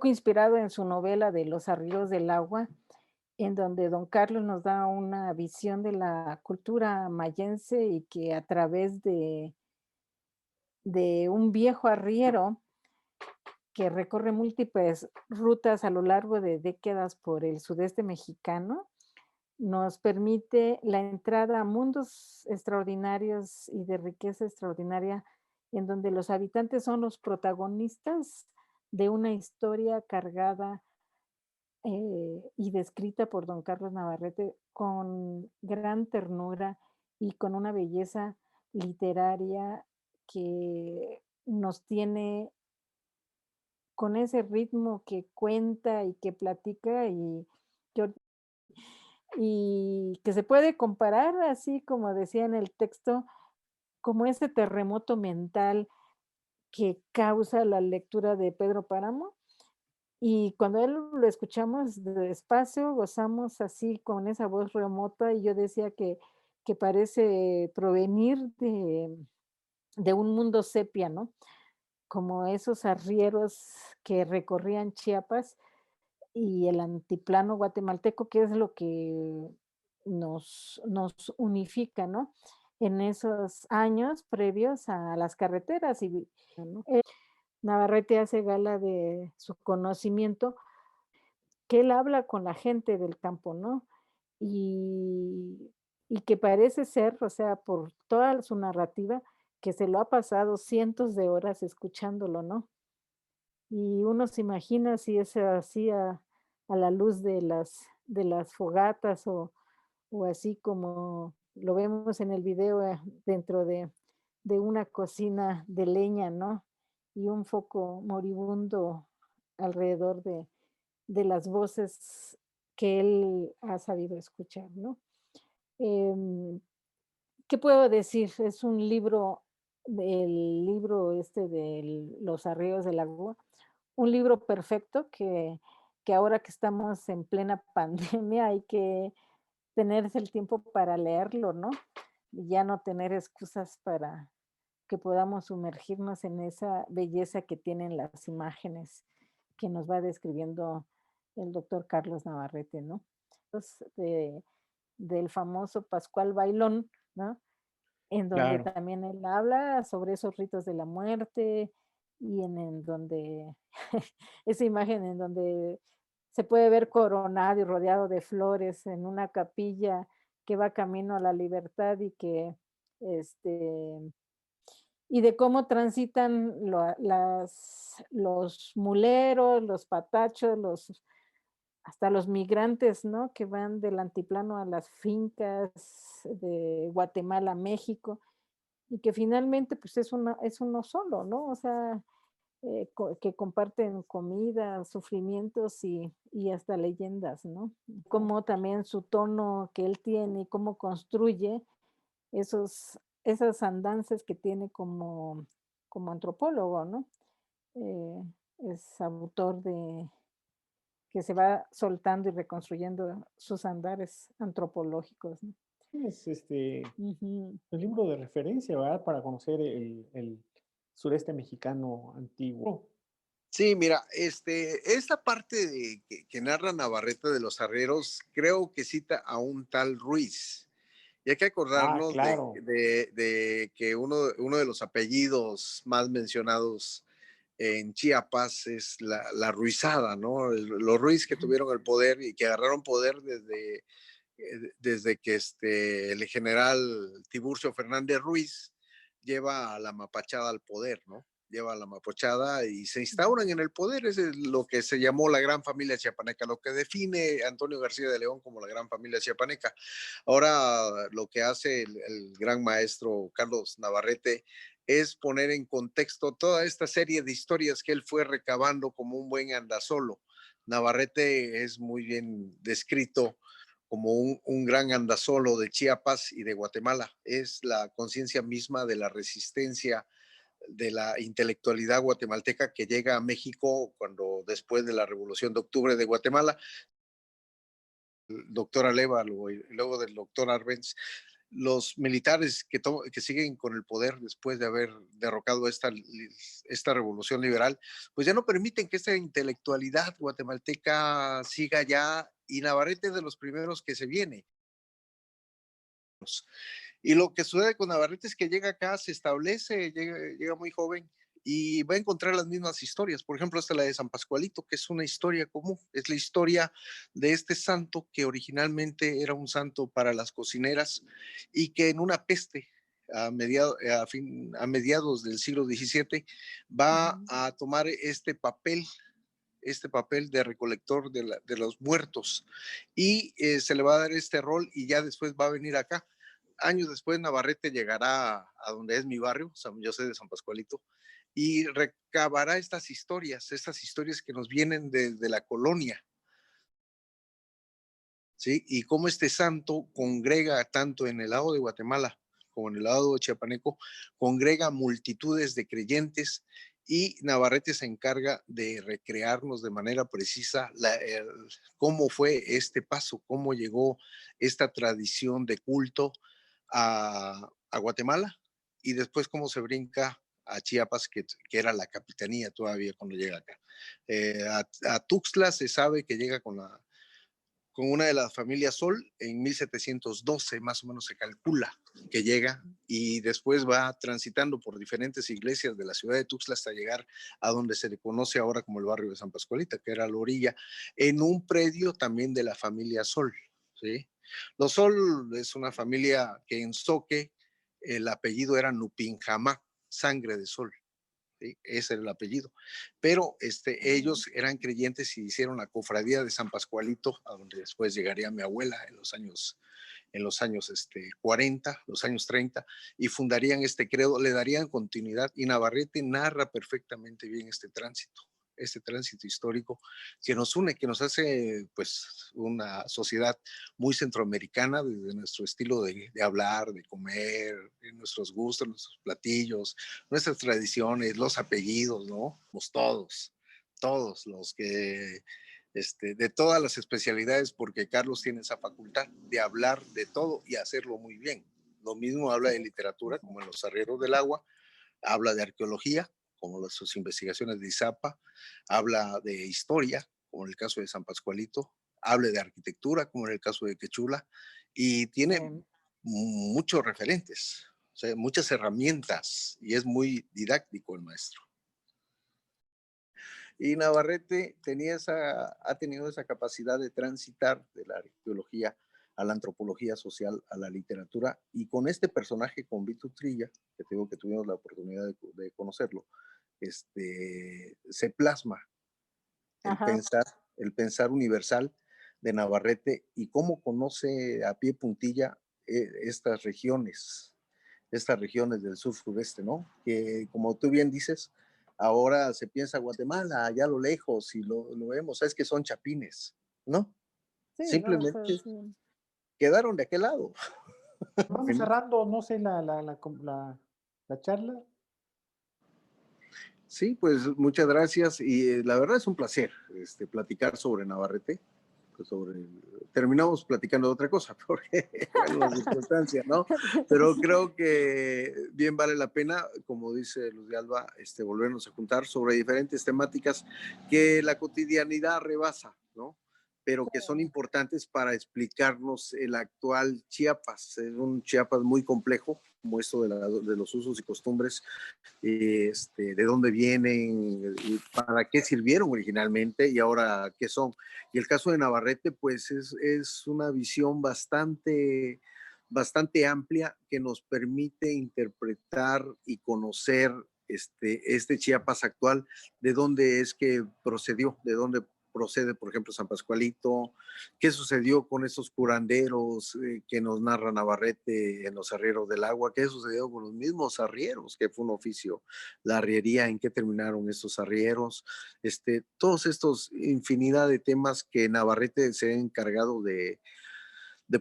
poco inspirado en su novela de Los arrieros del agua, en donde don Carlos nos da una visión de la cultura mayense y que a través de un viejo arriero que recorre múltiples rutas a lo largo de décadas por el sudeste mexicano, nos permite la entrada a mundos extraordinarios y de riqueza extraordinaria, en donde los habitantes son los protagonistas de una historia cargada y descrita por don Carlos Navarrete con gran ternura y con una belleza literaria que nos tiene con ese ritmo que cuenta y que platica que y que se puede comparar, así como decía en el texto, como ese terremoto mental que causa la lectura de Pedro Páramo. Y cuando él lo escuchamos despacio, gozamos así con esa voz remota, y yo decía que parece provenir de un mundo sepia, ¿no? Como esos arrieros que recorrían Chiapas y el antiplano guatemalteco, que es lo que nos unifica, ¿no? En esos años previos a las carreteras y, ¿no? Navarrete hace gala de su conocimiento, que él habla con la gente del campo, ¿no? Y y que parece ser, o sea, por toda su narrativa, que se lo ha pasado cientos de horas escuchándolo, ¿no? Y uno se imagina si es así a la luz de las fogatas o así como lo vemos en el video, dentro de una cocina de leña, ¿no? Y un foco moribundo alrededor de las voces que él ha sabido escuchar, ¿no? Em, ¿Qué puedo decir? Es un libro, el libro este de Los arreos del agua, un libro perfecto que ahora que estamos en plena pandemia hay que tenerse el tiempo para leerlo, ¿no? Y ya no tener excusas para que podamos sumergirnos en esa belleza que tienen las imágenes que nos va describiendo el doctor Carlos Navarrete, ¿no? De, del famoso Pascual Bailón, ¿no? En donde Claro. también él habla sobre esos ritos de la muerte y en donde esa imagen en donde se puede ver coronado y rodeado de flores en una capilla que va camino a la libertad y que, este, y de cómo transitan los muleros, los patachos, hasta los migrantes, ¿no? Que van del altiplano a las fincas de Guatemala a México y que finalmente, pues, es uno solo, ¿no? O sea, que comparten comida, sufrimientos y hasta leyendas, ¿no? Como también su tono que él tiene y cómo construye esas andanzas que tiene como antropólogo, ¿no? Eh, es autor de que se va soltando y reconstruyendo sus andares antropológicos, ¿no? Es Ujú. el libro de referencia, ¿verdad? Para conocer el sureste mexicano antiguo. Sí, mira, esta parte que narra Navarrete de los arrieros, creo que cita a un tal Ruiz. Y hay que Ah, acordarnos claro. de que uno de los apellidos más mencionados en Chiapas es la Ruizada, ¿no? Los Ruiz que tuvieron el poder y que agarraron poder desde que el general Tiburcio Fernández Ruiz lleva a la Mapachada al poder, ¿no? Lleva a la Mapachada y se instauran en el poder, es lo que se llamó la gran familia chiapaneca, lo que define Antonio García de León como la gran familia chiapaneca. Ahora lo que hace el gran maestro Carlos Navarrete es poner en contexto toda esta serie de historias que él fue recabando como un buen andasolo. Navarrete es muy bien descrito como un gran andasolo de Chiapas y de Guatemala. Es la conciencia misma de la resistencia de la intelectualidad guatemalteca que llega a México cuando después de la Revolución de Octubre de Guatemala, el doctor Alévalo y luego del doctor Arbenz, los militares que siguen con el poder después de haber derrocado esta revolución liberal, pues ya no permiten que esta intelectualidad guatemalteca siga ya, y Navarrete es de los primeros que se viene. Y lo que sucede con Navarrete es que llega acá, se establece, llega muy joven y va a encontrar las mismas historias. Por ejemplo, esta es la de San Pascualito, que es una historia común. Es la historia de este santo que originalmente era un santo para las cocineras y que en una peste a mediados del siglo XVII va a tomar este papel de recolector de los muertos, y se le va a dar este rol, y ya después va a venir acá. Años después Navarrete llegará a donde es mi barrio, yo soy de San Pascualito, y recabará estas historias que nos vienen desde la colonia, ¿sí? Y cómo este santo congrega tanto en el lado de Guatemala como en el lado chiapaneco, congrega multitudes de creyentes, y Navarrete se encarga de recrearnos de manera precisa cómo fue este paso, cómo llegó esta tradición de culto a Guatemala, y después cómo se brinca a Chiapas, que era la capitanía todavía cuando llega acá. A Tuxtla se sabe que llega con una de las familias Sol en 1712, más o menos se calcula que llega, y después va transitando por diferentes iglesias de la ciudad de Tuxtla hasta llegar a donde se le conoce ahora como el barrio de San Pascualita, que era la orilla, en un predio también de la familia Sol, ¿sí? Los Sol es una familia que en Soque el apellido era Nupinjamá, sangre de sol. ¿Sí? Ese era el apellido. Pero ellos eran creyentes y hicieron la cofradía de San Pascualito, a donde después llegaría mi abuela en los años 40, los años 30, y fundarían este credo, le darían continuidad, y Navarrete narra perfectamente bien este tránsito histórico que nos une, que nos hace pues una sociedad muy centroamericana, desde nuestro estilo de hablar, de comer, de nuestros gustos, nuestros platillos, nuestras tradiciones, los apellidos, ¿no? Pues todos los que de todas las especialidades, porque Carlos tiene esa facultad de hablar de todo y hacerlo muy bien. Lo mismo habla de literatura, como en Los Arrieros del Agua, habla de arqueología, como sus investigaciones de Izapa, habla de historia, como en el caso de San Pascualito, habla de arquitectura, como en el caso de Quechula, y tiene muchos referentes, o sea, muchas herramientas, y es muy didáctico el maestro. Y Navarrete ha tenido esa capacidad de transitar de la arqueología a la antropología social, a la literatura, y con este personaje, con Vito Trilla, que tengo que tuvimos la oportunidad de conocerlo, se plasma el pensar universal de Navarrete, y cómo conoce a pie puntilla estas regiones del sur sureste, ¿no? Que como tú bien dices, ahora se piensa Guatemala, allá a lo lejos, y lo vemos, es que son chapines, ¿no? Sí, no, o sea, Simplemente sí. quedaron de aquel lado. Vamos cerrando, no sé, la charla. Sí, pues muchas gracias, y la verdad es un placer platicar sobre Navarrete. Pues terminamos platicando de otra cosa, porque bueno, las circunstancias, ¿no? Pero creo que bien vale la pena, como dice Luz de Alba, volvernos a juntar sobre diferentes temáticas que la cotidianidad rebasa, ¿no? Pero que son importantes para explicarnos el actual Chiapas. Es un Chiapas muy complejo, como esto de los usos y costumbres, de dónde vienen, y para qué sirvieron originalmente y ahora qué son. Y el caso de Navarrete, pues es una visión bastante amplia, que nos permite interpretar y conocer este Chiapas actual, de dónde es que procedió, de dónde procede, por ejemplo, San Pascualito, qué sucedió con esos curanderos que nos narra Navarrete en Los Arrieros del Agua, qué sucedió con los mismos arrieros, que fue un oficio, la arriería, en qué terminaron estos arrieros, todos estos infinidad de temas que Navarrete se ha encargado de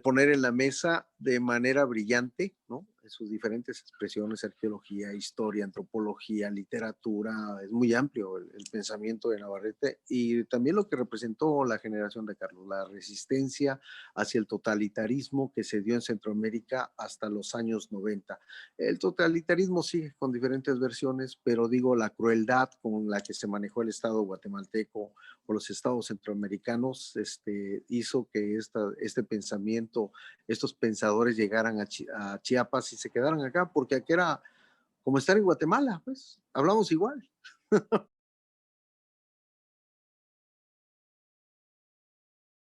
poner en la mesa de manera brillante, ¿no? en sus diferentes expresiones, arqueología, historia, antropología, literatura, es muy amplio el pensamiento de Navarrete y también lo que representó la generación de Carlos, la resistencia hacia el totalitarismo que se dio en Centroamérica hasta los años 90. El totalitarismo sigue con diferentes versiones, pero digo, la crueldad con la que se manejó el Estado guatemalteco o los estados centroamericanos hizo que este pensamiento, estos pensadores llegaran a Chiapas y se quedaran acá, porque aquí era como estar en Guatemala, pues hablamos igual.